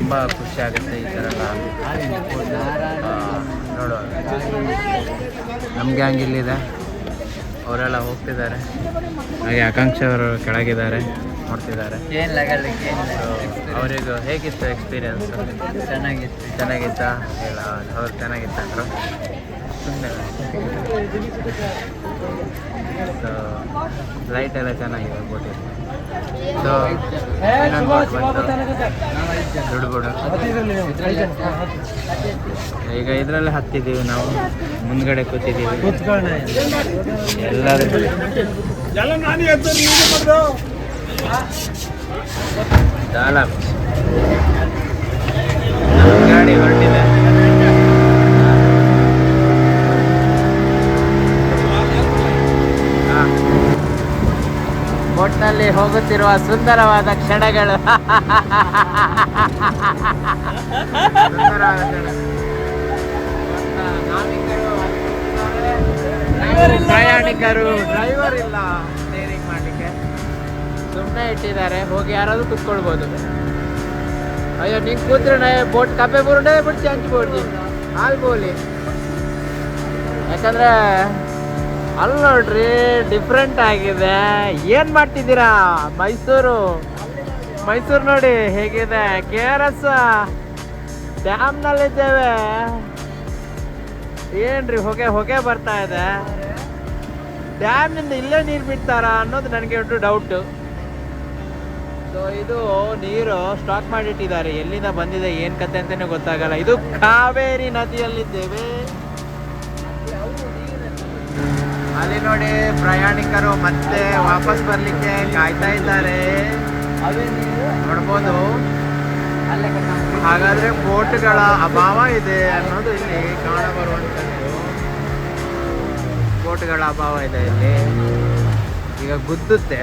ತುಂಬ ಖುಷಿ ಆಗುತ್ತೆ ಈ ಥರ ಎಲ್ಲ ನೋಡುವ. ನಮ್ಮ ಗ್ಯಾಂಗ್ ಇಲ್ಲಿದೆ, ಅವರೆಲ್ಲ ಹೋಗ್ತಿದ್ದಾರೆ. ಹಾಗೆ ಆಕಾಂಕ್ಷ ಅವರು ಕೆಳಗಿದ್ದಾರೆ, ನೋಡ್ತಿದ್ದಾರೆ. ಅವರಿಗೂ ಹೇಗಿತ್ತು ಎಕ್ಸ್ಪೀರಿಯನ್ಸ್? ಚೆನ್ನಾಗಿತ್ತಾ? ಇಲ್ಲ ಅವ್ರು ಚೆನ್ನಾಗಿತ್ತಂದ್ರು. ಸುಮ್ಮನೆ ಸೊ ಲೈಟ್ ಎಲ್ಲ ಚೆನ್ನಾಗಿದೆ ಬೋಟಿಗೆ. ಸೊ ಇನ್ನೊಂದು ಬೋಟ್ ಬಂತು ದುಡ್ಡುಗೋಡು. ಈಗ ಇದರಲ್ಲೇ ಹತ್ತಿದ್ದೀವಿ ನಾವು, ಮುಂದ್ಗಡೆ ಕೂತಿದ್ದೀವಿ ಎಲ್ಲರೂ. ಗಾಡಿ ಹೊರಟಿದೆ. ಬೋಟ್ನಲ್ಲಿ ಹೋಗುತ್ತಿರುವ ಸುಂದರವಾದ ಕ್ಷಣಗಳು. ಸುಂದರವಾದ ಕ್ಷಣ. ಪ್ರಯಾಣಿಕರು, ಡ್ರೈವರ್ ಇಲ್ಲ ಸ್ಟೇರಿಂಗ್ ಮಾಡಲಿಕ್ಕೆ, ಸುಮ್ಮನೆ ಇಟ್ಟಿದ್ದಾರೆ. ಹೋಗಿ ಯಾರಾದ್ರೂ ಕುತ್ಕೊಳ್ಬೋದು. ಅಯ್ಯೋ ನೀನು ಕೂತ್ರೆ ಬೋಟ್ ಕಪ್ಪೆ ಬೋರ್ಡೇ ಬಿಟ್ಟು ಚೇಂಜ್ ಬೋರ್ಡಿ ಅಲ್ಲಿ ಬೋಲಿ. ಯಾಕಂದ್ರೆ ಅಲ್ಲಿ ನೋಡ್ರಿ ಡಿಫ್ರೆಂಟ್ ಆಗಿದೆ. ಏನು ಮಾಡ್ತಿದ್ದೀರಾ? ಮೈಸೂರು ನೋಡಿ ಹೇಗಿದೆ. KRS ಡ್ಯಾಮ್ನಲ್ಲಿದ್ದೇವೆ. ಏನ್ರಿ ಹೊಗೆ ಬರ್ತಾ ಇದೆ. ಡ್ಯಾಮ್ನಿಂದ ಇಲ್ಲೇ ನೀರು ಬಿಡ್ತಾರಾ ಅನ್ನೋದು ನನಗೆ ಒಂದು ಡೌಟು. ಸೊ ಇದು ನೀರು ಸ್ಟಾಕ್ ಮಾಡಿಟ್ಟಿದ್ದಾರೆ. ಎಲ್ಲಿಂದ ಬಂದಿದೆ ಏನು ಕತೆ ಅಂತಲೇ ಗೊತ್ತಾಗಲ್ಲ. ಇದು ಕಾವೇರಿ ನದಿಯಲ್ಲಿದ್ದೇವೆ. ಅಲ್ಲಿ ನೋಡಿ ಪ್ರಯಾಣಿಕರು ಮತ್ತೆ ವಾಪಸ್ ಬರ್ಲಿಕ್ಕೆ ಕಾಯ್ತಾ ಇದ್ದಾರೆ, ನೋಡ್ಬೋದು. ಹಾಗಾದ್ರೆ ಬೋಟ್ಗಳ ಅಭಾವ ಇದೆ ಅನ್ನೋದು ಇಲ್ಲಿ ಕಾಣಬರುವಂಥದ್ದು. ಬೋಟ್ಗಳ ಅಭಾವ ಇದೆ ಇಲ್ಲಿ. ಈಗ ಗುದ್ದುತ್ತೆ,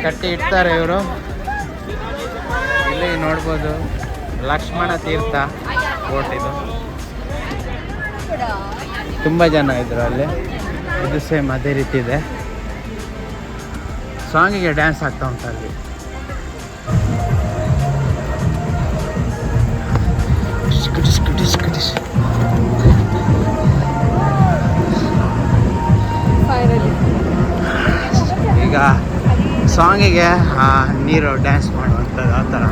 ಕಟ್ಟಿ ಇಡ್ತಾರೆ ಇವರು. ಇಲ್ಲಿ ನೋಡ್ಬೋದು ಲಕ್ಷ್ಮಣ ತೀರ್ಥ ಬೋಟ್ ಇದು. ತುಂಬ ಜನ ಇದ್ರು ಅಲ್ಲಿ. ಇದು ಸೇಮ್ ಅದೇ ರೀತಿ ಇದೆ. ಸಾಂಗಿಗೆ ಡ್ಯಾನ್ಸ್ ಆಗ್ತಾ ಉಂಟು ಅಲ್ಲಿ. ಈಗ ಸಾಂಗಿಗೆ ನೀರು ಡ್ಯಾನ್ಸ್ ಮಾಡುವಂಥದ್ದು ಆ ಥರ.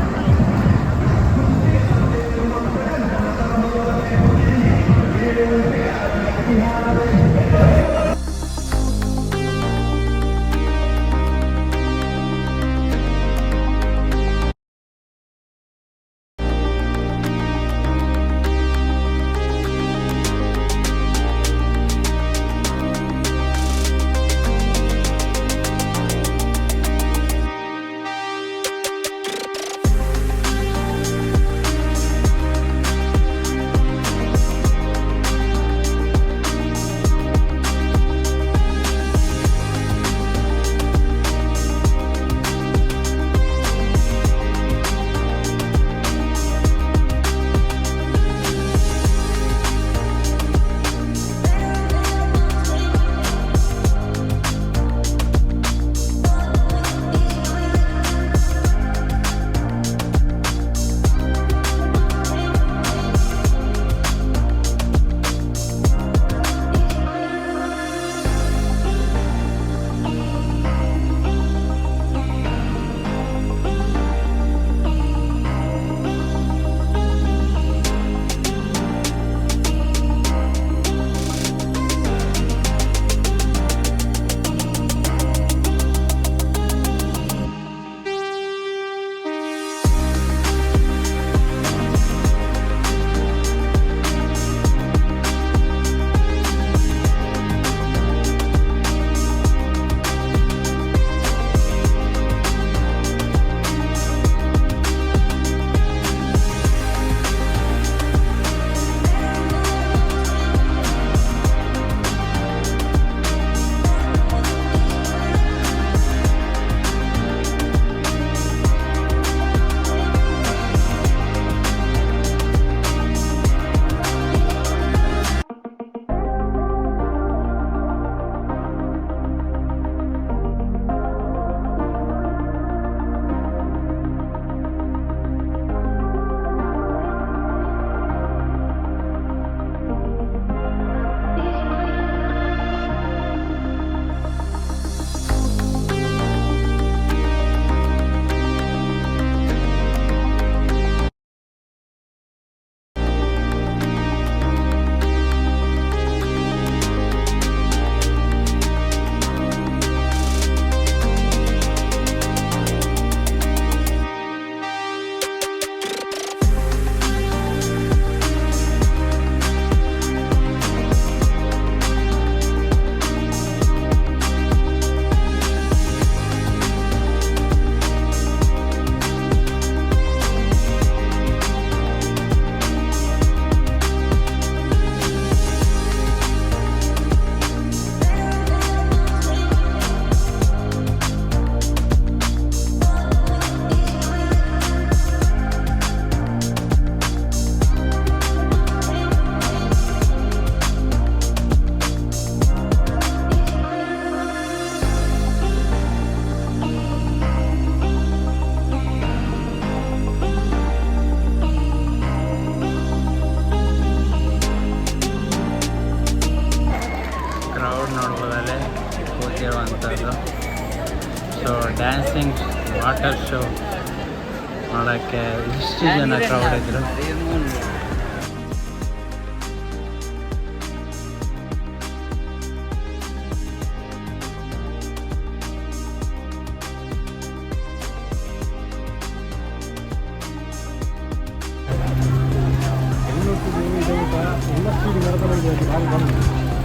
ನೋಡೋಕ್ಕೆ ಇಷ್ಟು ಜನ ಕ್ರೌಡ್ ಇದ್ರು.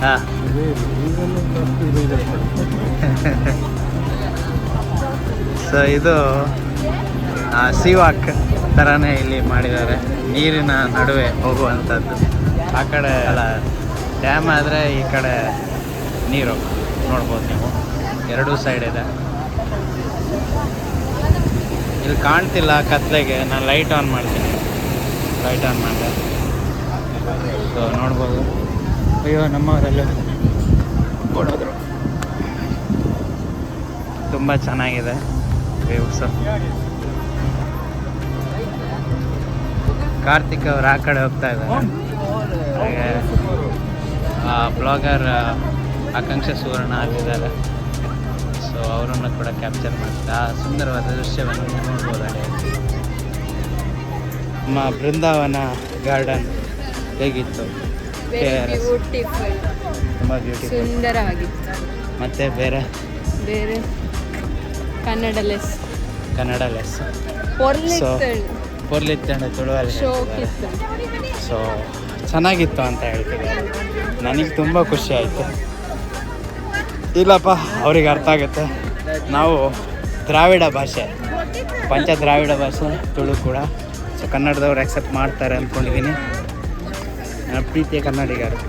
ಹಾಂ ಸೊ ಇದು ಸೀ ವಾಕ್ ಥರನೇ ಇಲ್ಲಿ ಮಾಡಿದ್ದಾರೆ, ನೀರಿನ ನಡುವೆ ಹೋಗುವಂಥದ್ದು. ಆ ಕಡೆ ಅಲ್ಲ ಡ್ಯಾಮ್ ಆದರೆ ಈ ಕಡೆ ನೀರು ನೋಡ್ಬೋದು ನೀವು, ಎರಡೂ ಸೈಡ್ ಇದೆ. ಇಲ್ಲಿ ಕಾಣ್ತಿಲ್ಲ ಕತ್ಲೆಗೆ, ನಾನು ಲೈಟ್ ಆನ್ ಮಾಡ್ತೀನಿ. ಲೈಟ್ ಆನ್ ಮಾಡಿದೆ ಸೊ ನೋಡ್ಬೋದು. ಅಯ್ಯೋ ನಮ್ಮವರೆಲ್ಲ ಓಡೋದ್ರು. ತುಂಬ ಚೆನ್ನಾಗಿದೆ ವ್ಯೂಸ್. ಕಾರ್ತಿಕ್ ಅವ್ರು ಆ ಕಡೆ ಹೋಗ್ತಾ ಇದ್ದಾರೆ. ಹಾಗೆ ಬ್ಲಾಗರ್ ಆಕಾಂಕ್ಷೆ ಸುವರ್ಣ ಆಗಿದ್ದಾರೆ. ಸೊ ಅವರನ್ನು ಕೂಡ ಕ್ಯಾಪ್ಚರ್ ಮಾಡ್ತಾ ಸುಂದರವಾದ ದೃಶ್ಯವನ್ನು ನೋಡ್ಬೋದಾಗಿದೆ. ನಮ್ಮ ಬೃಂದಾವನ ಗಾರ್ಡನ್ ಹೇಗಿತ್ತು? ತುಂಬ ಬ್ಯೂಟಿಫುಲ್, ಸುಂದರವಾಗಿತ್ತು. ಮತ್ತು ಬೇರೆ ಕನ್ನಡ ಲೆಸ್ ಪೊರ್ಲಿತ್ತಂಡ ತುಳುವಲ್ಲಿ ಸೊ ಚೆನ್ನಾಗಿತ್ತು ಅಂತ ಹೇಳ್ತಿದ್ದಾರೆ. ನನಗೆ ತುಂಬ ಖುಷಿ ಆಯಿತು. ಇಲ್ಲಪ್ಪ ಅವ್ರಿಗೆ ಅರ್ಥ ಆಗುತ್ತೆ. ನಾವು ದ್ರಾವಿಡ ಭಾಷೆ, ಪಂಚ ದ್ರಾವಿಡ ಭಾಷೆ ತುಳು ಕೂಡ. ಸೊ ಕನ್ನಡದವ್ರು ಆಕ್ಸೆಪ್ಟ್ ಮಾಡ್ತಾರೆ ಅಂದ್ಕೊಂಡಿದ್ದೀನಿ. ನನ್ನ ಪ್ರೀತಿಯ ಕನ್ನಡಿಗರು.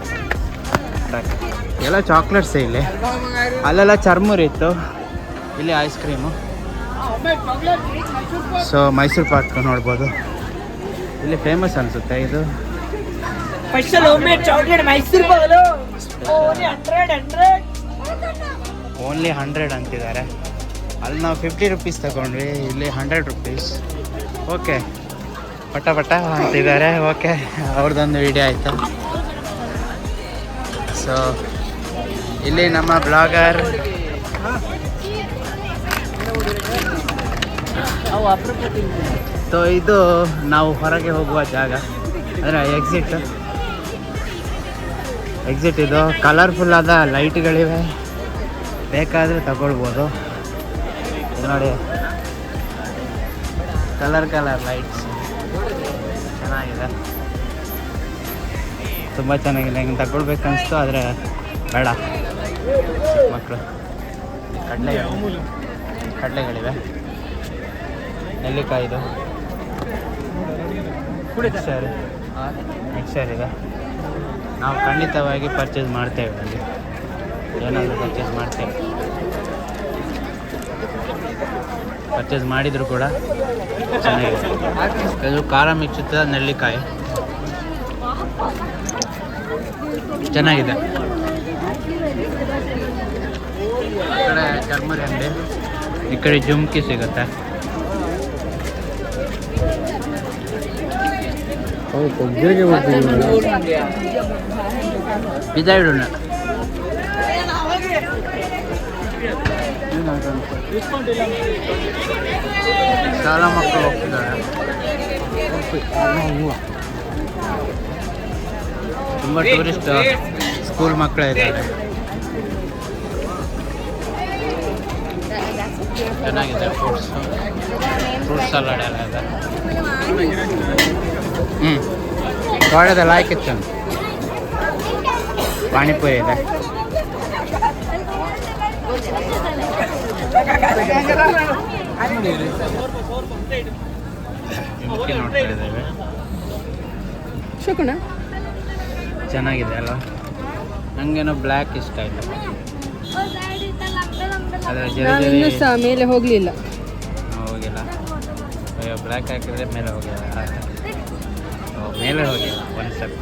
ಎಲ್ಲ ಚಾಕ್ಲೇಟ್ಸೇ ಇಲ್ಲಿ, ಅಲ್ಲೆಲ್ಲ ಚರ್ಮುರಿ ಇತ್ತು, ಇಲ್ಲಿ ice cream. So Mysuru Pak ನೋಡ್ಬೋದು. ಇಲ್ಲಿ ಫೇಮಸ್ ಅನಿಸುತ್ತೆ ಇದು. Special homemade chocolate Mysuru Pak only 100 ಅಂತಿದ್ದಾರೆ. ಅಲ್ಲಿ ನಾವು 50 ರುಪೀಸ್ ತಗೊಂಡ್ವಿ, ಇಲ್ಲಿ 100 ರುಪೀಸ್. ಓಕೆ, ಪಟ ಅಂತಿದ್ದಾರೆ. ಓಕೆ, ಅವ್ರದ್ದೊಂದು ವಿಡಿಯೋ ಆಯಿತು. ಸೊ ಇಲ್ಲಿ ನಮ್ಮ ಬ್ಲಾಗರ್ ಸೊ ಇದು ನಾವು ಹೊರಗೆ ಹೋಗುವ ಜಾಗ, ಅಂದರೆ ಎಕ್ಸಿಟ್ ಇದು. ಕಲರ್ಫುಲ್ ಆದ ಲೈಟ್ಗಳಿವೆ, ಬೇಕಾದರೆ ತಗೊಳ್ಬೋದು. ಇದು ನೋಡಿ, ಕಲರ್ ಲೈಟ್ಸ್ ಚೆನ್ನಾಗಿದೆ, ತುಂಬ ಚೆನ್ನಾಗಿದೆ. ಹಿಂಗೆ ತಗೊಳ್ಬೇಕನ್ನಿಸ್ತು, ಆದರೆ ಬೇಡ. ಮಕ್ಕಳು ಕಡಲೆಗಳಿವೆ, ನೆಲ್ಲಿಕಾಯಿದು ಮಿಕ್ಸರ್ ಇದೆ. ನಾವು ಖಂಡಿತವಾಗಿ ಪರ್ಚೇಸ್ ಮಾಡ್ತೇವೆ, ಅಲ್ಲಿ ಏನಾದರೂ ಪರ್ಚೇಸ್ ಮಾಡಿದರೂ ಕೂಡ ಚೆನ್ನಾಗಿದೆ. ಇದು ಖಾರ ಮಿಕ್ಸಿದ ನೆಲ್ಲಿಕಾಯಿ ಚೆನ್ನಾಗಿದೆ. ಈ ಕಡೆ ಚರ್ಮರಿ ಅಂಗಡಿ, ಈ ಕಡೆ ಜುಮ್ಕಿ ಸಿಗುತ್ತೆ. ಇದಾಯಿಡೋಣ. ಶಾಲಾ ಮಕ್ಕಳು ಹೋಗ್ತಿದ್ದಾರೆ, ತುಂಬ ಟೂರಿಸ್ಟ್ ಸ್ಕೂಲ್ ಮಕ್ಕಳೇ ಇದ್ದಾರೆ. ಚೆನ್ನಾಗಿದೆ. ಫ್ರೂಟ್ ಸಲಾಡ್ ಎಲ್ಲ ಇದೆ. ಗಾಡದೆಲ್ಲ ಹಾಕಿತ್ತು. ಪಾನಿಪುರಿ ಇದೆ. ನೋಡ್ತಾ ಇದ್ದೇವೆ. ಚೆನ್ನಾಗಿದೆ ಅಲ್ಲ. ನನಗೇನೋ ಬ್ಲ್ಯಾಕ್ ಇಷ್ಟ ಇಲ್ಲ. ಮೇಲೆ ಹೋಗಲಿಲ್ಲ. ಅಯ್ಯೋ, ಬ್ಲ್ಯಾಕ್ ಹಾಕಿದ್ರೆ ಮೇಲೆ ಹೋಗಿಲ್ಲ. ಮೇಲೆ ಹೋಗಿಲ್ಲ ಒಂದು ಸ್ವಲ್ಪ.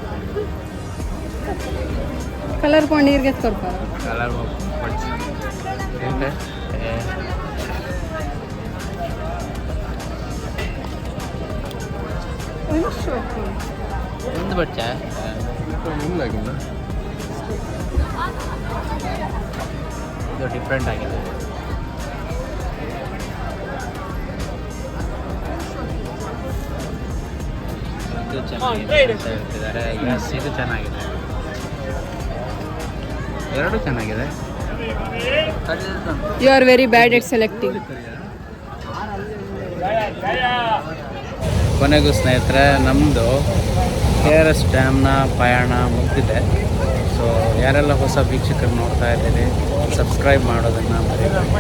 ಕಲರ್ ಕೊಂಡೀರ್ಗೆ ಸ್ವಲ್ಪ ಕಲರ್ ಒಂದು ಬಚ್ಚ ಇದು ಡಿಫ್ರೆಂಟ್ ಆಗಿದೆ. ಇದು ಚೆನ್ನಾಗಿದೆ ಅಂತ ಹೇಳ್ತಿದ್ದಾರೆ. ಎಸ್, ಇದು ಚೆನ್ನಾಗಿದೆ, ಎರಡು ಚೆನ್ನಾಗಿದೆ. You are very bad at selecting. ಕೊನೆಗೂ ಸ್ನೇಹಿತರೆ ನಮ್ಮದು KRS ಡ್ಯಾಮ್ನ ಪಯಣ ಮುಗಿದಿದೆ. ಸೊ ಯಾರೆಲ್ಲ ಹೊಸ ವೀಕ್ಷಕರು ನೋಡ್ತಾ ಇದ್ದೀರಿ, ಸಬ್ಸ್ಕ್ರೈಬ್ ಮಾಡೋದನ್ನು ಮರಿಬೇಡಿ.